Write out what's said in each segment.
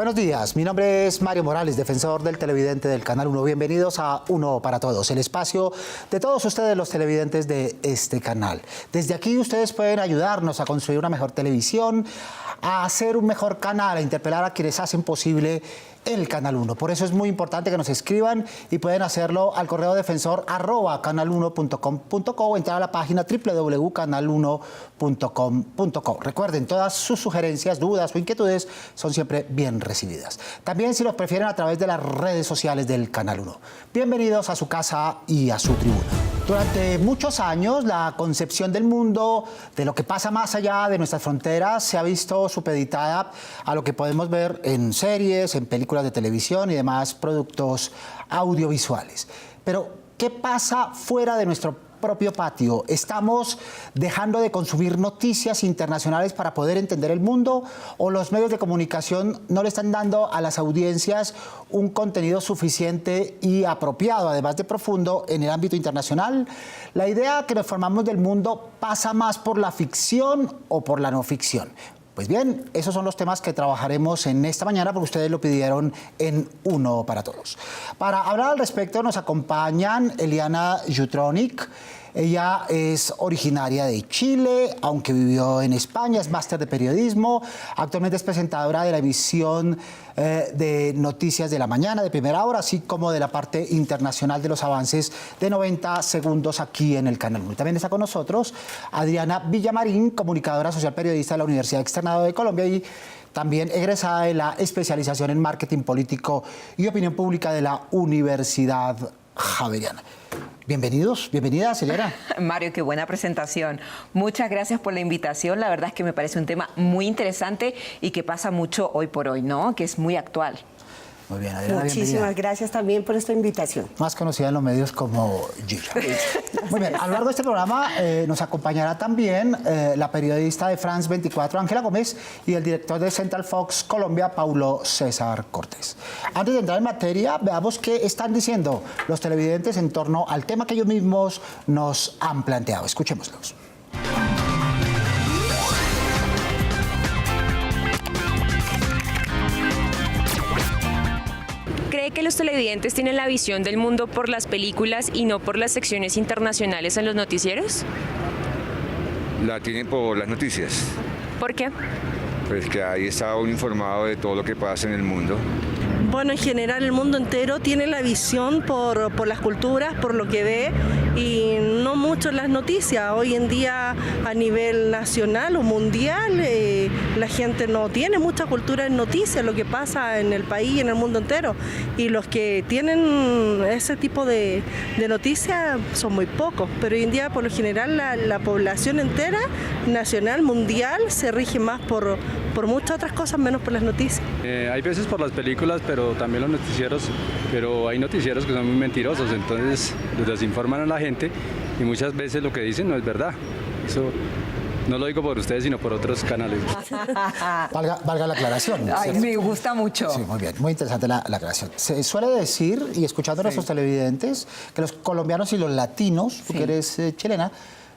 Buenos días, mi nombre es Mario Morales, defensor del televidente del Canal 1. Bienvenidos a Uno para Todos, el espacio de todos ustedes los televidentes de este canal. Desde aquí ustedes pueden ayudarnos a construir una mejor televisión, a hacer un mejor canal, a interpelar a quienes hacen posible el Canal 1. Por eso es muy importante que nos escriban y pueden hacerlo al correo defensor@canal1.com.co o entrar a la página www.canal1.com.co. Recuerden, todas sus sugerencias, dudas o inquietudes son siempre bien recibidas. También si los prefieren a través de las redes sociales del Canal 1. Bienvenidos a su casa y a su tribuna. Durante muchos años, la concepción del mundo, de lo que pasa más allá de nuestras fronteras, se ha visto supeditada a lo que podemos ver en series, en películas de televisión y demás productos audiovisuales. Pero, ¿qué pasa fuera de nuestro propio patio? ¿Estamos dejando de consumir noticias internacionales para poder entender el mundo? ¿O los medios de comunicación no le están dando a las audiencias un contenido suficiente y apropiado, además de profundo, en el ámbito internacional? La idea que nos formamos del mundo pasa más por la ficción o por la no ficción. Pues bien, esos son los temas que trabajaremos en esta mañana porque ustedes lo pidieron en Uno para Todos. Para hablar al respecto nos acompañan Eliana Jutronic. Ella es originaria de Chile, aunque vivió en España, es máster de periodismo, actualmente es presentadora de la emisión de Noticias de la Mañana, de primera hora, así como de la parte internacional de los avances de 90 segundos aquí en el Canal 1. También está con nosotros Adriana Villamarín, comunicadora social periodista de la Universidad Externado de Colombia y también egresada de la especialización en marketing político y opinión pública de la Universidad Javeriana. Bienvenidos, bienvenidas, Eliana. Mario, qué buena presentación. Muchas gracias por la invitación. La verdad es que me parece un tema muy interesante y que pasa mucho hoy por hoy, ¿no? Que es muy actual. Muy bien, Adriana, muchísimas gracias también por esta invitación. Más conocida en los medios como Gilla. Muy bien, a lo largo de este programa nos acompañará también la periodista de France 24, Ángela Gómez, y el director de Central Fox Colombia, Paulo César Cortés. Antes de entrar en materia, veamos qué están diciendo los televidentes en torno al tema que ellos mismos nos han planteado. Escuchémoslos. ¿Cree que los televidentes tienen la visión del mundo por las películas y no por las secciones internacionales en los noticieros? La tienen por las noticias. ¿Por qué? Pues que ahí está uno informado de todo lo que pasa en el mundo. Bueno, en general el mundo entero tiene la visión por las culturas, por lo que ve y no mucho en las noticias. Hoy en día a nivel nacional o mundial la gente no tiene mucha cultura en noticias, lo que pasa en el país y en el mundo entero. Y los que tienen ese tipo de noticias son muy pocos, pero hoy en día por lo general la población entera, nacional, mundial, se rige más por muchas otras cosas menos por las noticias. Hay veces por las películas, pero también los noticieros, pero hay noticieros que son muy mentirosos, entonces les desinforman a la gente y muchas veces lo que dicen no es verdad. Eso no lo digo por ustedes, sino por otros canales. Valga la aclaración. Ay, me gusta mucho. Sí, muy bien, muy interesante la aclaración. Se suele decir, y escuchando a nuestros televidentes, que los colombianos y los latinos, tú que eres chilena,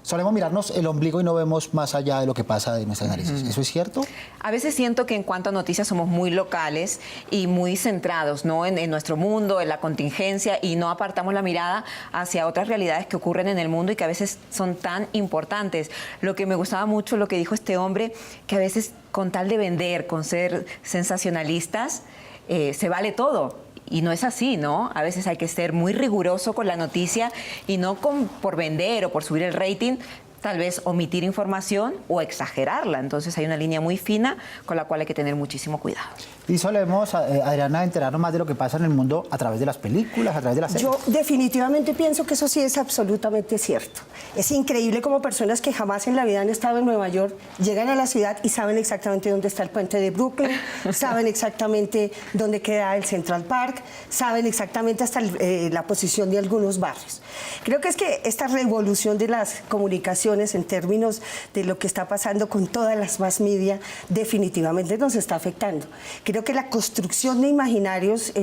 solemos mirarnos el ombligo y no vemos más allá de lo que pasa de nuestras narices. ¿Eso es cierto? A veces siento que en cuanto a noticias somos muy locales y muy centrados, ¿no? en nuestro mundo, en la contingencia, y no apartamos la mirada hacia otras realidades que ocurren en el mundo y que a veces son tan importantes. Lo que me gustaba mucho, lo que dijo este hombre, que a veces con tal de vender, con ser sensacionalistas, se vale todo. Y no es así, ¿no? A veces hay que ser muy riguroso con la noticia y no por vender o por subir el rating, tal vez omitir información o exagerarla. Entonces hay una línea muy fina con la cual hay que tener muchísimo cuidado. Y solemos, Adriana, enterarnos más de lo que pasa en el mundo a través de las películas, a través de las series. Yo definitivamente pienso que eso sí es absolutamente cierto. Es increíble como personas que jamás en la vida han estado en Nueva York llegan a la ciudad y saben exactamente dónde está el puente de Brooklyn, saben exactamente dónde queda el Central Park, saben exactamente hasta la posición de algunos barrios. Creo que es que esta revolución de las comunicaciones en términos de lo que está pasando con todas las mass media definitivamente nos está afectando. Creo que la construcción de imaginarios,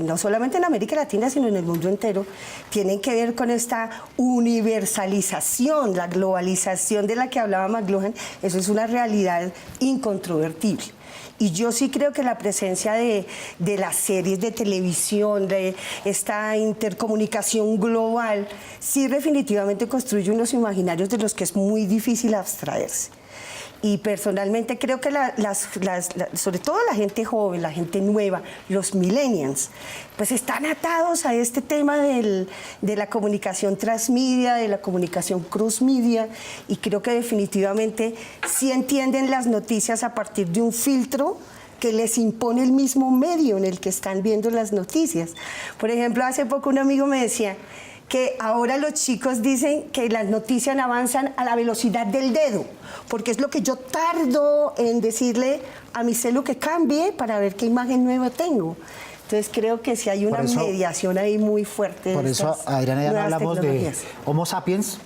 no solamente en América Latina, sino en el mundo entero, tienen que ver con esta universalización, la globalización de la que hablaba McLuhan. Eso es una realidad incontrovertible. Y yo sí creo que la presencia de las series de televisión, de esta intercomunicación global, sí definitivamente construye unos imaginarios de los que es muy difícil abstraerse. Y personalmente creo que sobre todo la gente joven, la gente nueva, los millennials, pues están atados a este tema de la comunicación transmedia, de la comunicación cross-media, y creo que definitivamente sí entienden las noticias a partir de un filtro que les impone el mismo medio en el que están viendo las noticias. Por ejemplo, hace poco un amigo me decía que ahora los chicos dicen que las noticias avanzan a la velocidad del dedo, porque es lo que yo tardo en decirle a mi celu que cambie para ver qué imagen nueva tengo. Entonces creo que sí hay una mediación ahí muy fuerte. Por eso, Adriana, ya no hablamos de Homo sapiens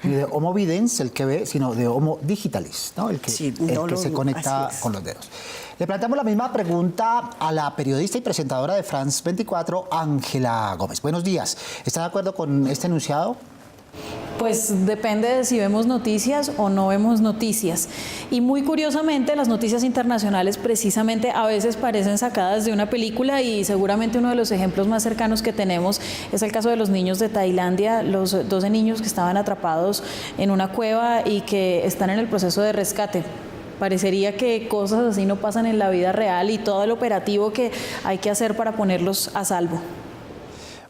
y de Homo videns, el que ve, sino de Homo digitalis, ¿no? El que se conecta con los dedos. Le planteamos la misma pregunta a la periodista y presentadora de France 24, Ángela Gómez. Buenos días. ¿Está de acuerdo con este enunciado? Pues depende de si vemos noticias o no vemos noticias. Y muy curiosamente, las noticias internacionales precisamente a veces parecen sacadas de una película, y seguramente uno de los ejemplos más cercanos que tenemos es el caso de los niños de Tailandia, los 12 niños que estaban atrapados en una cueva y que están en el proceso de rescate. Parecería que cosas así no pasan en la vida real, y todo el operativo que hay que hacer para ponerlos a salvo.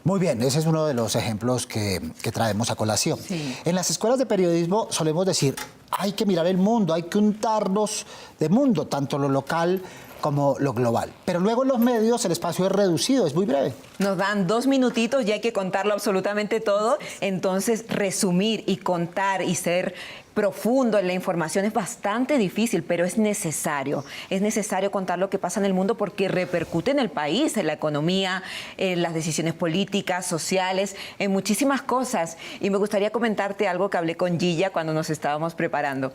Muy bien, ese es uno de los ejemplos que traemos a colación. Sí. En las escuelas de periodismo solemos decir, hay que mirar el mundo, hay que untarnos de mundo, tanto lo local como lo global. Pero luego en los medios el espacio es reducido, es muy breve. Nos dan 2 minutitos y hay que contarlo absolutamente todo. Entonces, resumir y contar y ser profundo en la información es bastante difícil, pero es necesario. Es necesario contar lo que pasa en el mundo porque repercute en el país, en la economía, en las decisiones políticas, sociales, en muchísimas cosas. Y me gustaría comentarte algo que hablé con Gilla cuando nos estábamos preparando.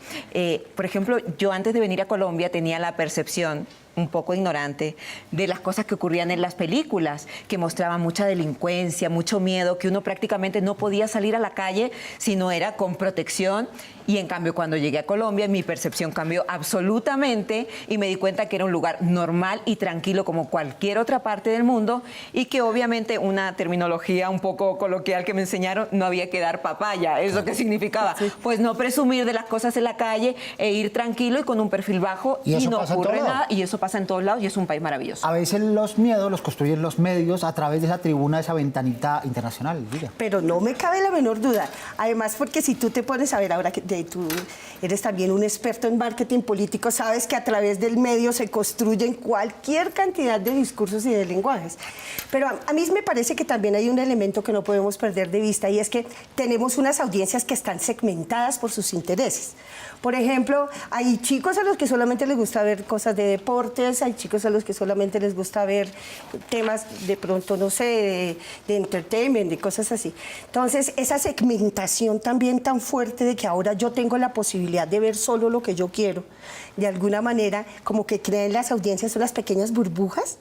Por ejemplo, yo antes de venir a Colombia tenía la percepción un poco ignorante de las cosas que ocurrían en las películas, que mostraban mucha delincuencia, mucho miedo, que uno prácticamente no podía salir a la calle si no era con protección. Y en cambio, cuando llegué a Colombia, mi percepción cambió absolutamente y me di cuenta que era un lugar normal y tranquilo como cualquier otra parte del mundo, y que obviamente una terminología un poco coloquial que me enseñaron, no había que dar papaya. ¿Eso qué significaba? Pues no presumir de las cosas en la calle e ir tranquilo y con un perfil bajo, y no ocurre nada. Y eso pasa en todos lados y es un país maravilloso. A veces los miedos los construyen los medios a través de esa tribuna, de esa ventanita internacional. Diga. Pero no me cabe la menor duda. Además, porque si tú te pones a ver ahora que tú eres también un experto en marketing político, sabes que a través del medio se construyen cualquier cantidad de discursos y de lenguajes. Pero a mí me parece que también hay un elemento que no podemos perder de vista, y es que tenemos unas audiencias que están segmentadas por sus intereses. Por ejemplo, hay chicos a los que solamente les gusta ver cosas de deportes, hay chicos a los que solamente les gusta ver temas de pronto, no sé, de entertainment, de cosas así. Entonces, esa segmentación también tan fuerte de que ahora yo tengo la posibilidad de ver solo lo que yo quiero, de alguna manera como que crean las audiencias unas pequeñas burbujas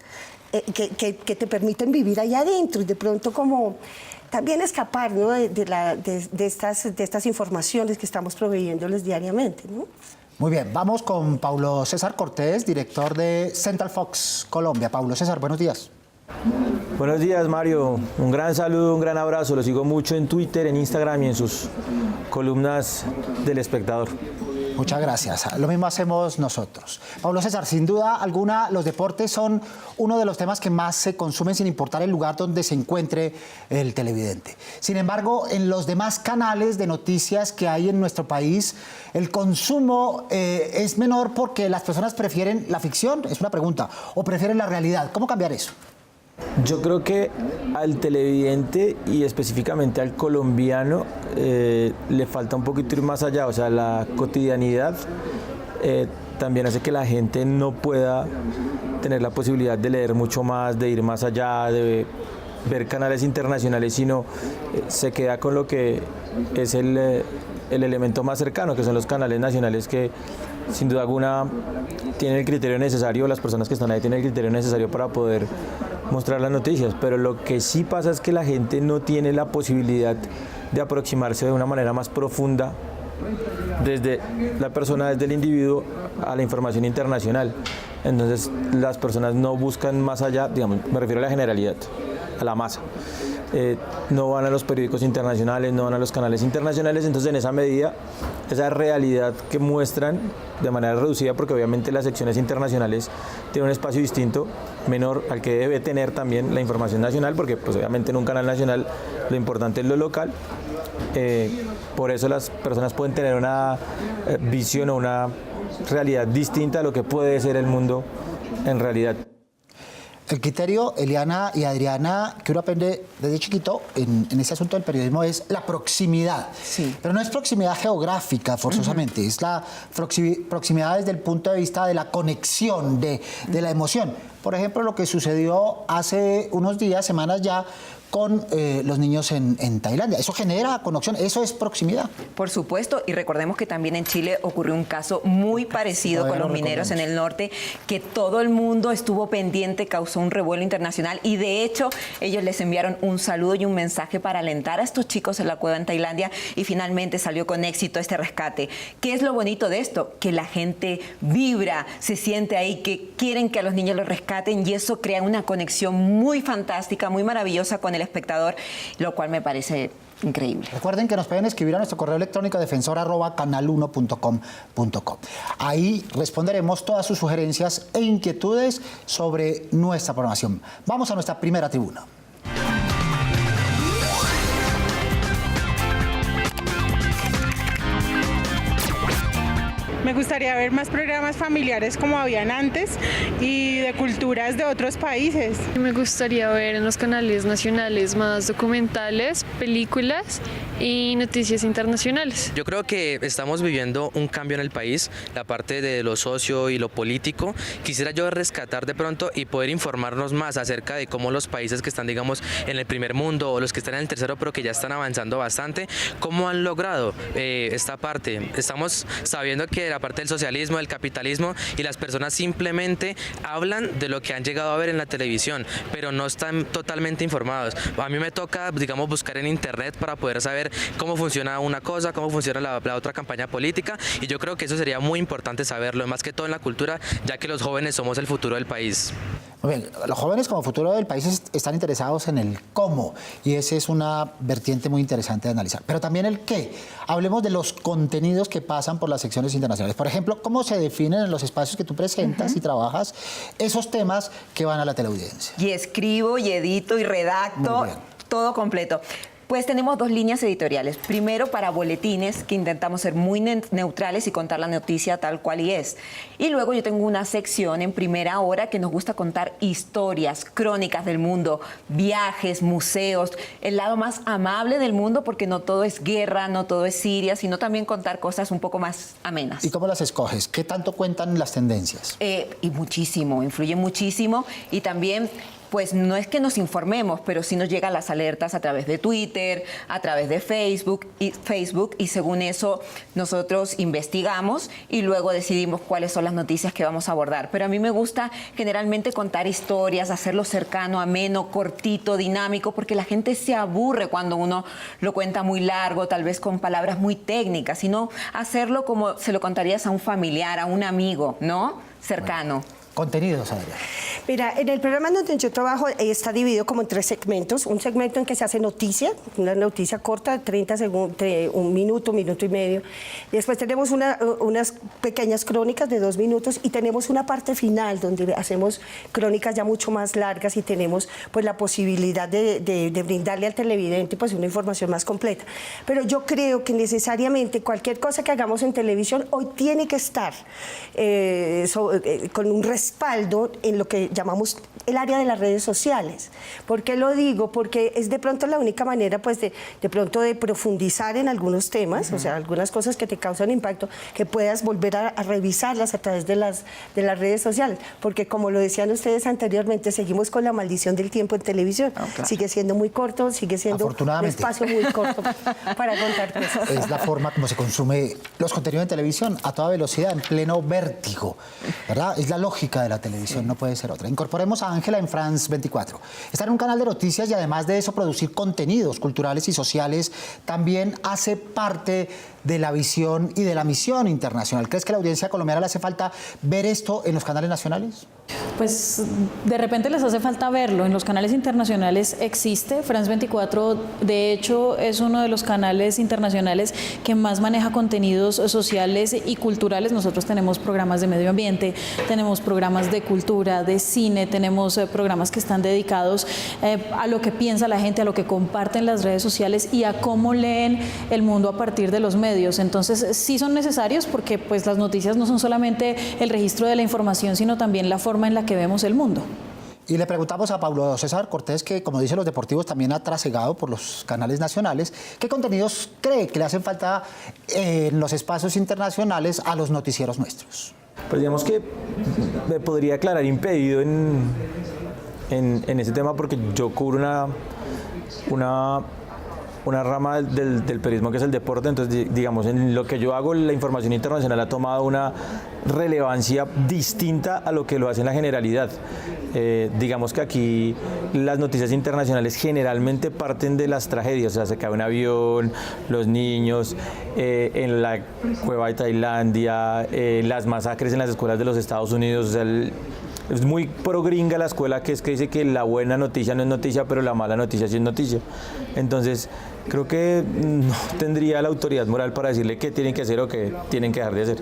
que te permiten vivir allá adentro y de pronto como también escapar, ¿no?, de estas informaciones que estamos proveyéndoles diariamente, ¿no? Muy bien, vamos con Paulo César Cortés, director de Central Fox Colombia. Paulo César, buenos días. Buenos días, Mario. Un gran saludo, un gran abrazo. Lo sigo mucho en Twitter, en Instagram y en sus columnas del Espectador. Muchas gracias. Lo mismo hacemos nosotros. Paulo César, sin duda alguna, los deportes son uno de los temas que más se consumen sin importar el lugar donde se encuentre el televidente. Sin embargo, en los demás canales de noticias que hay en nuestro país, el consumo es menor porque las personas prefieren la ficción, es una pregunta, o prefieren la realidad. ¿Cómo cambiar eso? Yo creo que al televidente y específicamente al colombiano le falta un poquito ir más allá, o sea, la cotidianidad también hace que la gente no pueda tener la posibilidad de leer mucho más, de ir más allá, de ver canales internacionales, sino se queda con lo que es el elemento más cercano, que son los canales nacionales que sin duda alguna tienen el criterio necesario, las personas que están ahí tienen el criterio necesario para poder mostrar las noticias, pero lo que sí pasa es que la gente no tiene la posibilidad de aproximarse de una manera más profunda desde la persona, desde el individuo, a la información internacional. Entonces las personas no buscan más allá, digamos, me refiero a la generalidad, a la masa. No van a los periódicos internacionales, no van a los canales internacionales, entonces en esa medida, esa realidad que muestran de manera reducida, porque obviamente las secciones internacionales tienen un espacio distinto, menor al que debe tener también la información nacional, porque pues obviamente en un canal nacional lo importante es lo local, por eso las personas pueden tener una visión o una realidad distinta a lo que puede ser el mundo en realidad. El criterio, Eliana y Adriana, que uno aprende desde chiquito en este asunto del periodismo es la proximidad. Sí. Pero no es proximidad geográfica forzosamente, es la proximidad desde el punto de vista de la conexión, de la emoción. Por ejemplo, lo que sucedió hace unos días, semanas ya, con los niños en Tailandia. Eso genera conexión, eso es proximidad. Por supuesto, y recordemos que también en Chile ocurrió un caso muy parecido con los mineros en el norte, que todo el mundo estuvo pendiente, causó un revuelo internacional y de hecho ellos les enviaron un saludo y un mensaje para alentar a estos chicos en la cueva en Tailandia y finalmente salió con éxito este rescate. ¿Qué es lo bonito de esto? Que la gente vibra, se siente ahí, que quieren que a los niños los rescaten y eso crea una conexión muy fantástica, muy maravillosa con el espectador, lo cual me parece increíble. Recuerden que nos pueden escribir a nuestro correo electrónico defensor@canal1.com.co. Ahí responderemos todas sus sugerencias e inquietudes sobre nuestra programación. Vamos a nuestra primera tribuna. Me gustaría ver más programas familiares como habían antes y de culturas de otros países. Me gustaría ver en los canales nacionales más documentales, películas y noticias internacionales. Yo creo que estamos viviendo un cambio en el país, la parte de lo socio y lo político. Quisiera yo rescatar de pronto y poder informarnos más acerca de cómo los países que están, digamos, en el primer mundo o los que están en el tercero pero que ya están avanzando bastante, cómo han logrado esta parte. Estamos sabiendo que la parte del socialismo, del capitalismo y las personas simplemente hablan de lo que han llegado a ver en la televisión, pero no están totalmente informados. A mí me toca, digamos, buscar en internet para poder saber cómo funciona una cosa, cómo funciona la otra campaña política y yo creo que eso sería muy importante saberlo, más que todo en la cultura, ya que los jóvenes somos el futuro del país. Muy bien, los jóvenes como futuro del país están interesados en el cómo y esa es una vertiente muy interesante de analizar, pero también el qué. Hablemos de los contenidos que pasan por las secciones internacionales. Por ejemplo, cómo se definen en los espacios que tú presentas y trabajas esos temas que van a la teleaudiencia. Y escribo, y edito, y redacto, todo completo. Pues tenemos dos líneas editoriales. Primero, para boletines, que intentamos ser muy neutrales y contar la noticia tal cual y es. Y luego yo tengo una sección en Primera Hora que nos gusta contar historias, crónicas del mundo, viajes, museos, el lado más amable del mundo, porque no todo es guerra, no todo es Siria, sino también contar cosas un poco más amenas. ¿Y cómo las escoges? ¿Qué tanto cuentan las tendencias? Y muchísimo, influye muchísimo. Y también, pues no es que nos informemos, pero sí nos llegan las alertas a través de Twitter, a través de Facebook y según eso nosotros investigamos y luego decidimos cuáles son las noticias que vamos a abordar. Pero a mí me gusta generalmente contar historias, hacerlo cercano, ameno, cortito, dinámico, porque la gente se aburre cuando uno lo cuenta muy largo, tal vez con palabras muy técnicas, sino hacerlo como se lo contarías a un familiar, a un amigo, ¿no? Cercano. Bueno. Contenidos, Adriana. Mira, en el programa donde yo trabajo está dividido como en 3 segmentos. Un segmento en que se hace noticia, una noticia corta de 30 segundos, un minuto y medio. Después tenemos unas pequeñas crónicas de 2 minutos y tenemos una parte final donde hacemos crónicas ya mucho más largas y tenemos pues la posibilidad de brindarle al televidente pues una información más completa. Pero yo creo que necesariamente cualquier cosa que hagamos en televisión hoy tiene que estar con un respaldo en lo que llamamos el área de las redes sociales. ¿Por qué lo digo? Porque es de pronto la única manera pues de pronto de profundizar en algunos temas, o sea, algunas cosas que te causan impacto, que puedas volver a revisarlas a través de las redes sociales, porque como lo decían ustedes anteriormente, seguimos con la maldición del tiempo en televisión. Claro. Sigue siendo muy corto, sigue siendo un espacio muy corto para contar cosas. Es la forma como se consume los contenidos en televisión, a toda velocidad, en pleno vértigo, ¿verdad? Es la lógica de la televisión, no puede ser otra. Incorporemos a Ángela en France 24. Está en un canal de noticias y además de eso producir contenidos culturales y sociales también hace parte de la visión y de la misión internacional. ¿Crees que a la audiencia colombiana le hace falta ver esto en los canales nacionales? Pues de repente les hace falta verlo. En los canales internacionales existe. France 24, de hecho, es uno de los canales internacionales que más maneja contenidos sociales y culturales. Nosotros tenemos programas de medio ambiente, tenemos programas de cultura, de cine, tenemos programas que están dedicados a lo que piensa la gente, a lo que comparten las redes sociales y a cómo leen el mundo a partir de los medios. Entonces, sí son necesarios porque pues, las noticias no son solamente el registro de la información, sino también la forma en la que vemos el mundo. Y le preguntamos a Pablo César Cortés, que como dicen los deportivos también ha trasegado por los canales nacionales, ¿qué contenidos cree que le hacen falta en los espacios internacionales a los noticieros nuestros? Pues digamos que me podría aclarar impedido en ese tema porque yo cubro una rama del periodismo que es el deporte, entonces digamos en lo que yo hago la información internacional ha tomado una relevancia distinta a lo que lo hace en la generalidad. Digamos que aquí las noticias internacionales generalmente parten de las tragedias, o sea, se cae un avión, los niños, en la cueva de Tailandia, las masacres en las escuelas de los Estados Unidos, o sea, es muy pro gringa la escuela que dice que la buena noticia no es noticia, pero la mala noticia sí es noticia. Entonces, creo que no tendría la autoridad moral para decirle qué tienen que hacer o qué tienen que dejar de hacer.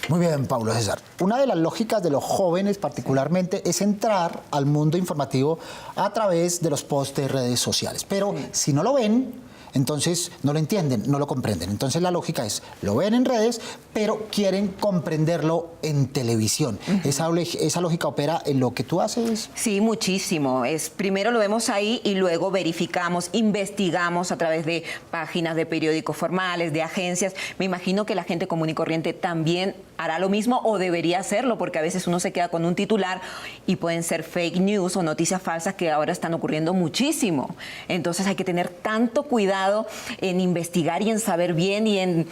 Muy bien, Pablo César. Una de las lógicas de los jóvenes particularmente es entrar al mundo informativo a través de los posts de redes sociales. Pero si no lo ven, entonces no lo entienden, no lo comprenden. Entonces la lógica es, lo ven en redes, pero quieren comprenderlo en televisión. ¿Esa lógica opera en lo que tú haces? Sí, muchísimo. Primero lo vemos ahí y luego verificamos, investigamos a través de páginas de periódicos formales, de agencias. Me imagino que la gente común y corriente también hará lo mismo o debería hacerlo, porque a veces uno se queda con un titular y pueden ser fake news o noticias falsas que ahora están ocurriendo muchísimo. Entonces hay que tener tanto cuidado en investigar y en saber bien y en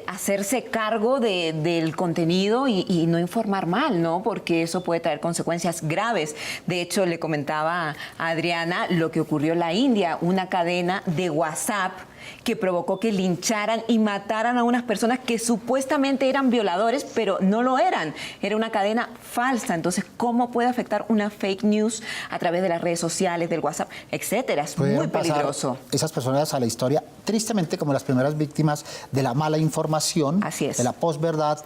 hacerse cargo del contenido y no informar mal, ¿no? Porque eso puede traer consecuencias graves. De hecho, le comentaba a Adriana lo que ocurrió en la India, una cadena de WhatsApp que provocó que lincharan y mataran a unas personas que supuestamente eran violadores, pero no lo eran. Era una cadena falsa. Entonces, ¿cómo puede afectar una fake news a través de las redes sociales, del WhatsApp, etcétera? Es muy peligroso. Esas personas a la historia, tristemente, como las primeras víctimas de la mala información, de la posverdad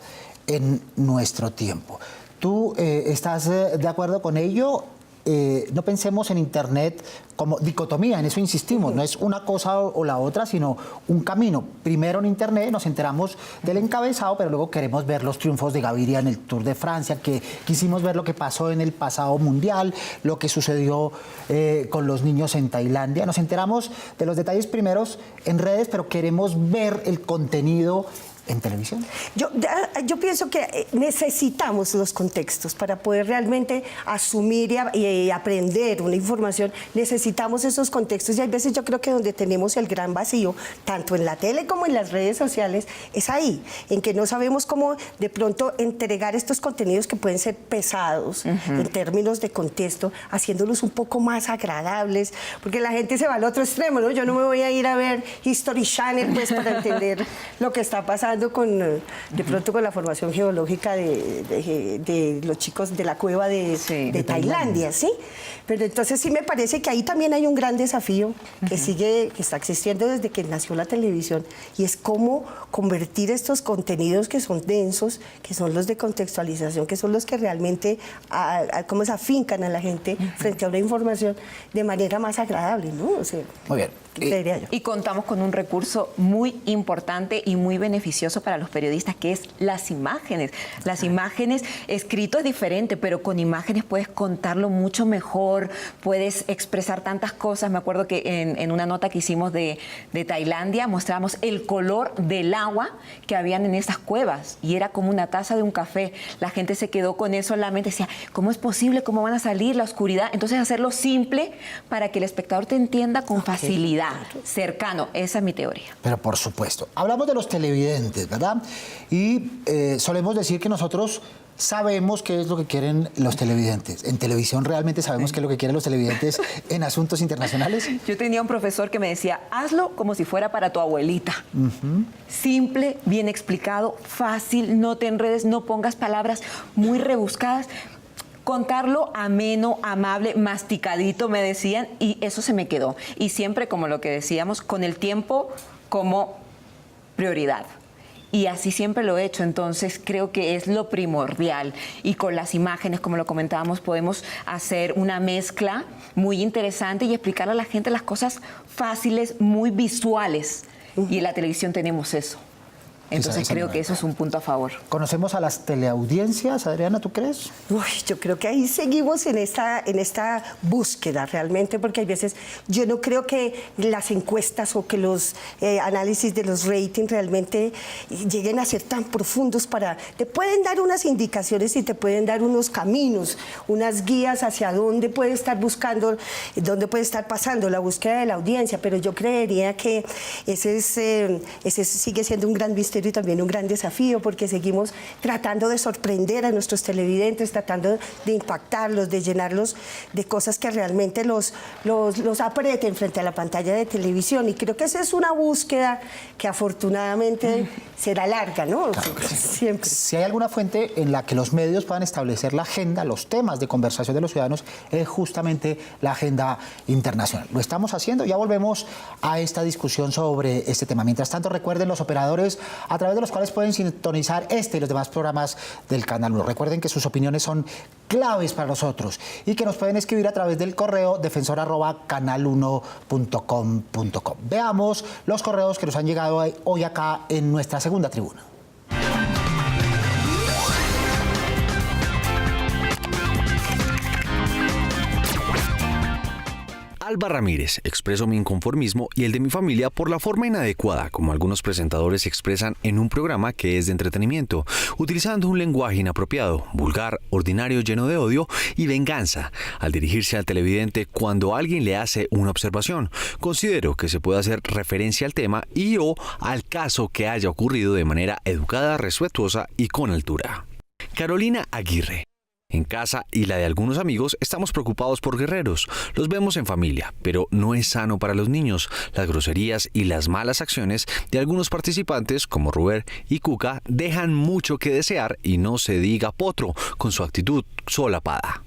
en nuestro tiempo. ¿Tú estás de acuerdo con ello? No pensemos en Internet como dicotomía, en eso insistimos, no es una cosa o la otra, sino un camino. Primero en Internet nos enteramos del encabezado, pero luego queremos ver los triunfos de Gaviria en el Tour de Francia, que quisimos ver lo que pasó en el pasado mundial, lo que sucedió con los niños en Tailandia. Nos enteramos de los detalles primeros en redes, pero queremos ver el contenido en televisión. Yo pienso que necesitamos los contextos para poder realmente asumir y aprender una información. Necesitamos esos contextos y hay veces yo creo que donde tenemos el gran vacío, tanto en la tele como en las redes sociales, es ahí, en que no sabemos cómo de pronto entregar estos contenidos que pueden ser pesados en términos de contexto, haciéndolos un poco más agradables, porque la gente se va al otro extremo, ¿no? Yo no me voy a ir a ver History Channel pues para entender lo que está pasando de pronto con la formación geológica de los chicos de la cueva de Tailandia, ¿sí? Pero entonces sí me parece que ahí también hay un gran desafío que está existiendo desde que nació la televisión, y es cómo convertir estos contenidos que son densos, que son los de contextualización, que son los que realmente cómo se afincan a la gente frente a una información de manera más agradable, ¿no? O sea, muy bien. Y contamos con un recurso muy importante y muy beneficioso para los periodistas, que es las imágenes. Las imágenes, escrito es diferente, pero con imágenes puedes contarlo mucho mejor, puedes expresar tantas cosas. Me acuerdo que en una nota que hicimos de Tailandia mostramos el color del agua que habían en esas cuevas y era como una taza de un café. La gente se quedó con eso en la mente, decía, ¿cómo es posible? ¿Cómo van a salir la oscuridad? Entonces hacerlo simple para que el espectador te entienda con facilidad. Cercano, esa es mi teoría. Pero por supuesto, hablamos de los televidentes, ¿verdad? Y solemos decir que nosotros sabemos qué es lo que quieren los televidentes. ¿En televisión realmente sabemos qué es lo que quieren los televidentes en asuntos internacionales? Yo tenía un profesor que me decía, hazlo como si fuera para tu abuelita. Simple, bien explicado, fácil, no te enredes, no pongas palabras muy rebuscadas. Contarlo ameno, amable, masticadito, me decían, y eso se me quedó. Y siempre, como lo que decíamos, con el tiempo como prioridad. Y así siempre lo he hecho, entonces creo que es lo primordial. Y con las imágenes, como lo comentábamos, podemos hacer una mezcla muy interesante y explicarle a la gente las cosas fáciles, muy visuales. Y en la televisión tenemos eso. Entonces creo que eso es un punto a favor. ¿Conocemos a las teleaudiencias, Adriana, tú crees? Uy, yo creo que ahí seguimos en esta búsqueda realmente, porque hay veces yo no creo que las encuestas o que los análisis de los ratings realmente lleguen a ser tan profundos te pueden dar unas indicaciones y te pueden dar unos caminos, unas guías hacia dónde puede estar buscando, dónde puede estar pasando la búsqueda de la audiencia, pero yo creería que ese sigue siendo un gran misterio y también un gran desafío, porque seguimos tratando de sorprender a nuestros televidentes, tratando de impactarlos, de llenarlos de cosas que realmente los aprieten frente a la pantalla de televisión, y creo que esa es una búsqueda que afortunadamente será larga, ¿no? Claro, siempre. Si hay alguna fuente en la que los medios puedan establecer la agenda, los temas de conversación de los ciudadanos, es justamente la agenda internacional. Lo estamos haciendo, ya volvemos a esta discusión sobre este tema. Mientras tanto, recuerden los operadores a través de los cuales pueden sintonizar este y los demás programas del Canal 1. Recuerden que sus opiniones son claves para nosotros y que nos pueden escribir a través del correo defensor@canal1.com.co. Veamos los correos que nos han llegado hoy acá en nuestra segunda tribuna. Alba Ramírez: expreso mi inconformismo y el de mi familia por la forma inadecuada como algunos presentadores se expresan en un programa que es de entretenimiento, utilizando un lenguaje inapropiado, vulgar, ordinario, lleno de odio y venganza al dirigirse al televidente cuando alguien le hace una observación. Considero que se puede hacer referencia al tema y o al caso que haya ocurrido de manera educada, respetuosa y con altura. Carolina Aguirre: en casa y la de algunos amigos estamos preocupados por guerreros. Los vemos en familia, pero no es sano para los niños. Las groserías y las malas acciones de algunos participantes, como Ruber y Cuca, dejan mucho que desear, y no se diga Potro, con su actitud solapada.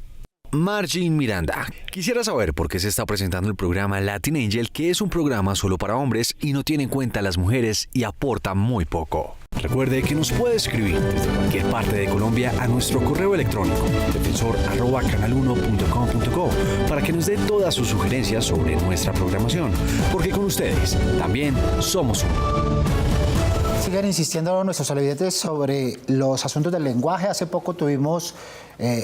Margin Miranda: quisiera saber por qué se está presentando el programa Latin Angel, que es un programa solo para hombres y no tiene en cuenta a las mujeres y aporta muy poco. Recuerde que nos puede escribir desde cualquier parte de Colombia a nuestro correo electrónico defensor@canal1.com.co para que nos dé todas sus sugerencias sobre nuestra programación, porque con ustedes también somos uno. Siguen insistiendo nuestros televidentes sobre los asuntos del lenguaje. Hace poco tuvimos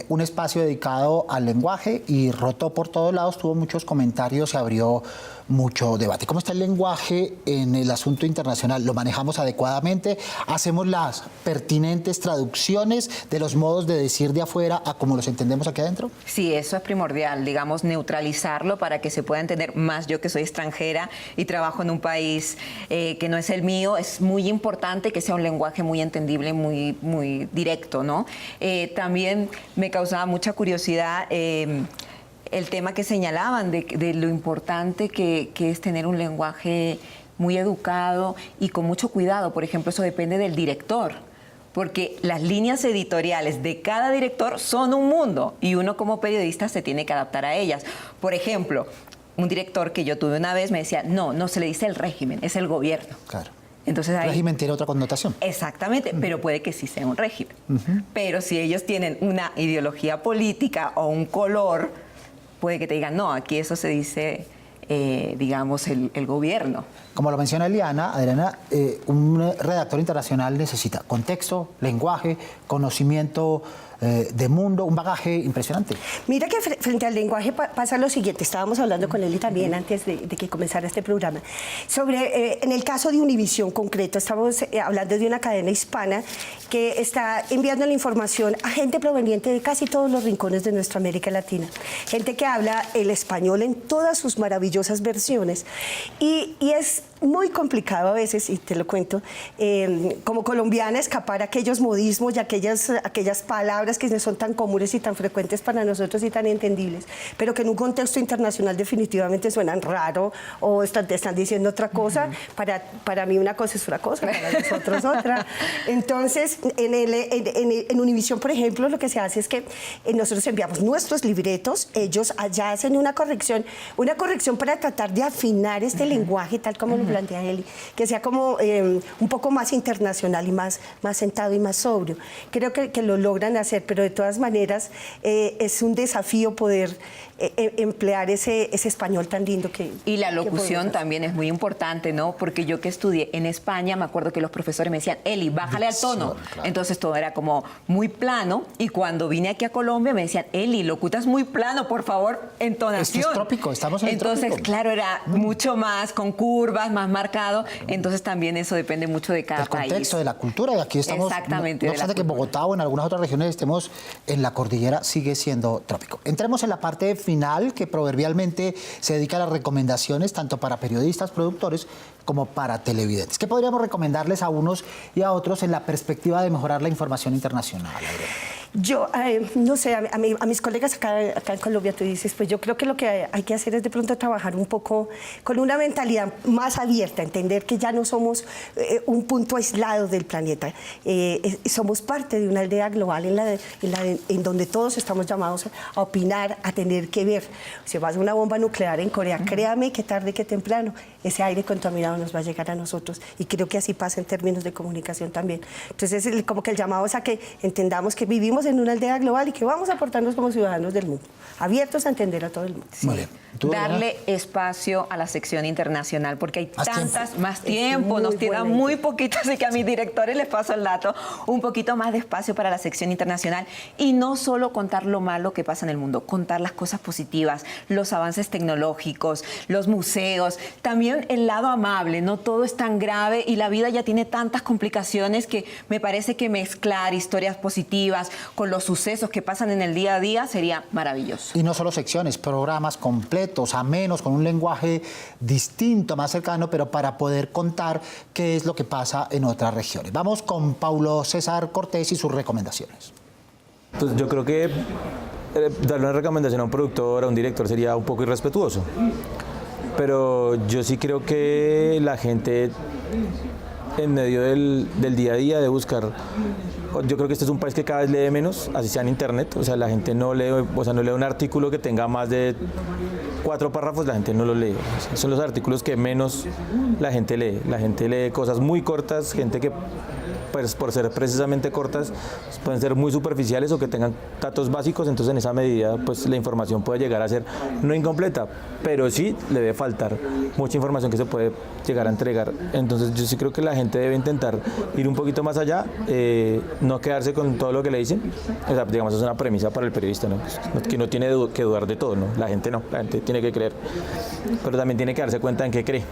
un espacio dedicado al lenguaje y rotó por todos lados, tuvo muchos comentarios, se abrió mucho debate. ¿Cómo está el lenguaje en el asunto internacional? ¿Lo manejamos adecuadamente? ¿Hacemos las pertinentes traducciones de los modos de decir de afuera a como los entendemos aquí adentro? Sí, eso es primordial, digamos, neutralizarlo para que se pueda entender más. Yo que soy extranjera y trabajo en un país que no es el mío, es muy importante que sea un lenguaje muy entendible, muy directo, ¿no? También me causaba mucha curiosidad el tema que señalaban de lo importante que es tener un lenguaje muy educado y con mucho cuidado. Por ejemplo, eso depende del director, porque las líneas editoriales de cada director son un mundo y uno como periodista se tiene que adaptar a ellas. Por ejemplo, un director que yo tuve una vez me decía, no se le dice el régimen, es el gobierno. Claro. Entonces ahí, régimen tiene otra connotación. Exactamente, pero puede que sí sea un régimen. Pero si ellos tienen una ideología política o un color, puede que te digan, no, aquí eso se dice, digamos, el gobierno. Como lo menciona Eliana, Adriana, un redactor internacional necesita contexto, lenguaje, conocimiento de mundo, un bagaje impresionante. Mira que frente al lenguaje pasa lo siguiente, estábamos hablando con Eli también antes de que comenzara este programa, sobre, en el caso de Univisión concreto, estamos hablando de una cadena hispana que está enviando la información a gente proveniente de casi todos los rincones de nuestra América Latina, gente que habla el español en todas sus maravillosas versiones, y es muy complicado a veces, y te lo cuento, como colombiana escapar aquellos modismos y aquellas palabras que son tan comunes y tan frecuentes para nosotros y tan entendibles, pero que en un contexto internacional definitivamente suenan raro o te están diciendo otra cosa. Para mí una cosa es una cosa, para nosotros otra. Entonces, en Univisión, por ejemplo, lo que se hace es que nosotros enviamos nuestros libretos, ellos allá hacen una corrección para tratar de afinar este lenguaje, tal como lo plantea Eli, que sea como un poco más internacional y más sentado y más sobrio. Creo que lo logran hacer, pero de todas maneras es un desafío poder emplear ese español tan lindo que... Y la locución también es muy importante, ¿no? Porque yo que estudié en España, me acuerdo que los profesores me decían, Eli, bájale al tono. Claro. Entonces todo era como muy plano, y cuando vine aquí a Colombia me decían, Eli, locutas muy plano, por favor, entonación. Esto es trópico, estamos en el trópico. Entonces, claro, era mucho más con curvas, más marcado. Entonces también eso depende mucho de cada país. El contexto, de la cultura, y aquí estamos... Exactamente. No obstante que en Bogotá o en algunas otras regiones estemos en la cordillera, sigue siendo trópico. Entremos en la parte final, que proverbialmente se dedica a las recomendaciones tanto para periodistas, productores, como para televidentes. ¿Qué podríamos recomendarles a unos y a otros en la perspectiva de mejorar la información internacional, Adriana? Yo, no sé, a mis colegas acá en Colombia, tú dices, pues yo creo que lo que hay que hacer es de pronto trabajar un poco con una mentalidad más abierta, entender que ya no somos un punto aislado del planeta, somos parte de una aldea global en donde todos estamos llamados a opinar, a tener que ver. Si va a ser una bomba nuclear en Corea, créame que tarde que temprano ese aire contaminado nos va a llegar a nosotros, y creo que así pasa en términos de comunicación también. Entonces, como que el llamado es a que entendamos que vivimos en una aldea global y que vamos a aportarnos como ciudadanos del mundo, abiertos a entender a todo el mundo. Sí. Muy bien. Darle espacio a la sección internacional, porque hay más tiempo, nos queda muy poquito, así que a mis directores les paso el dato, un poquito más de espacio para la sección internacional, y no solo contar lo malo que pasa en el mundo, contar las cosas positivas, los avances tecnológicos, los museos, también el lado amable, no todo es tan grave y la vida ya tiene tantas complicaciones que me parece que mezclar historias positivas con los sucesos que pasan en el día a día sería maravilloso. Y no solo secciones, programas completos, amenos, con un lenguaje distinto, más cercano, pero para poder contar qué es lo que pasa en otras regiones. Vamos con Paulo César Cortés y sus recomendaciones. Pues yo creo que darle una recomendación a un productor, a un director, sería un poco irrespetuoso. Pero yo sí creo que la gente, en medio del día a día, de buscar... Yo creo que este es un país que cada vez lee menos, así sea en internet. O sea, la gente no lee un artículo que tenga más de 4 párrafos, la gente no lo lee. O sea, son los artículos que menos la gente lee. La gente lee cosas muy cortas, gente que, pues, por ser precisamente cortas, pueden ser muy superficiales o que tengan datos básicos. Entonces, en esa medida, pues la información puede llegar a ser no incompleta, pero sí le debe faltar mucha información que se puede llegar a entregar. Entonces, yo sí creo que la gente debe intentar ir un poquito más allá, no quedarse con todo lo que le dicen. O sea, digamos, es una premisa para el periodista, ¿no? Que no tiene que dudar de todo, ¿no? La gente no, la gente tiene que creer, pero también tiene que darse cuenta en qué cree.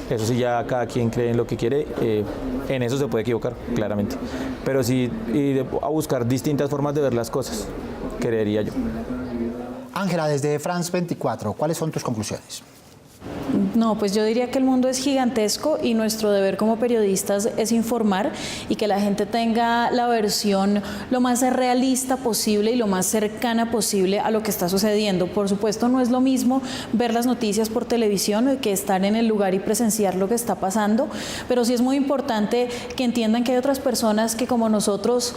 Eso sí, ya cada quien cree en lo que quiere, en eso se puede equivocar, claramente. Pero sí, a buscar distintas formas de ver las cosas, creería yo. Ángela, desde France 24, ¿cuáles son tus conclusiones? No, pues yo diría que el mundo es gigantesco y nuestro deber como periodistas es informar y que la gente tenga la versión lo más realista posible y lo más cercana posible a lo que está sucediendo. Por supuesto, no es lo mismo ver las noticias por televisión que estar en el lugar y presenciar lo que está pasando, pero sí es muy importante que entiendan que hay otras personas que, como nosotros,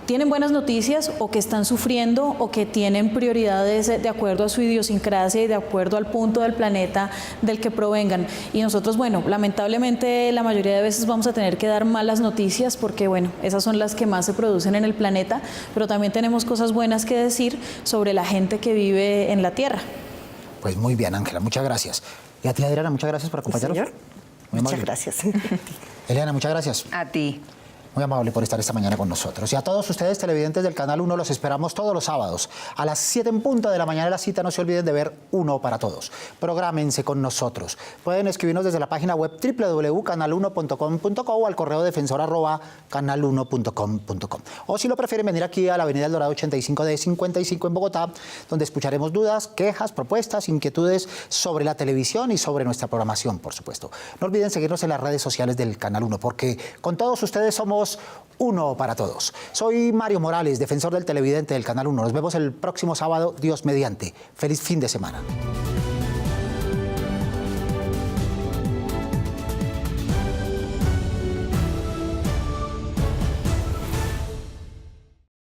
tienen buenas noticias o que están sufriendo o que tienen prioridades de acuerdo a su idiosincrasia y de acuerdo al punto del planeta del que provengan. Y nosotros, bueno, lamentablemente la mayoría de veces vamos a tener que dar malas noticias porque, bueno, esas son las que más se producen en el planeta, pero también tenemos cosas buenas que decir sobre la gente que vive en la Tierra. Pues muy bien, Ángela, muchas gracias. Y a ti, Adriana, muchas gracias por acompañarnos. Sí, señor. Muchas gracias. Eliana, muchas gracias. A ti. Muy amable por estar esta mañana con nosotros. Y a todos ustedes, televidentes del Canal 1, los esperamos todos los sábados. A las 7 en punto de la mañana de la cita, no se olviden de ver Uno para Todos. Prográmense con nosotros. Pueden escribirnos desde la página web www.canal1.com.co o al correo defensor@canal1.com.com. O si lo prefieren, venir aquí a la avenida El Dorado 85D 55 en Bogotá, donde escucharemos dudas, quejas, propuestas, inquietudes sobre la televisión y sobre nuestra programación, por supuesto. No olviden seguirnos en las redes sociales del Canal 1, porque con todos ustedes somos Uno para Todos. Soy Mario Morales, defensor del televidente del Canal 1. Nos vemos el próximo sábado, Dios mediante. Feliz fin de semana.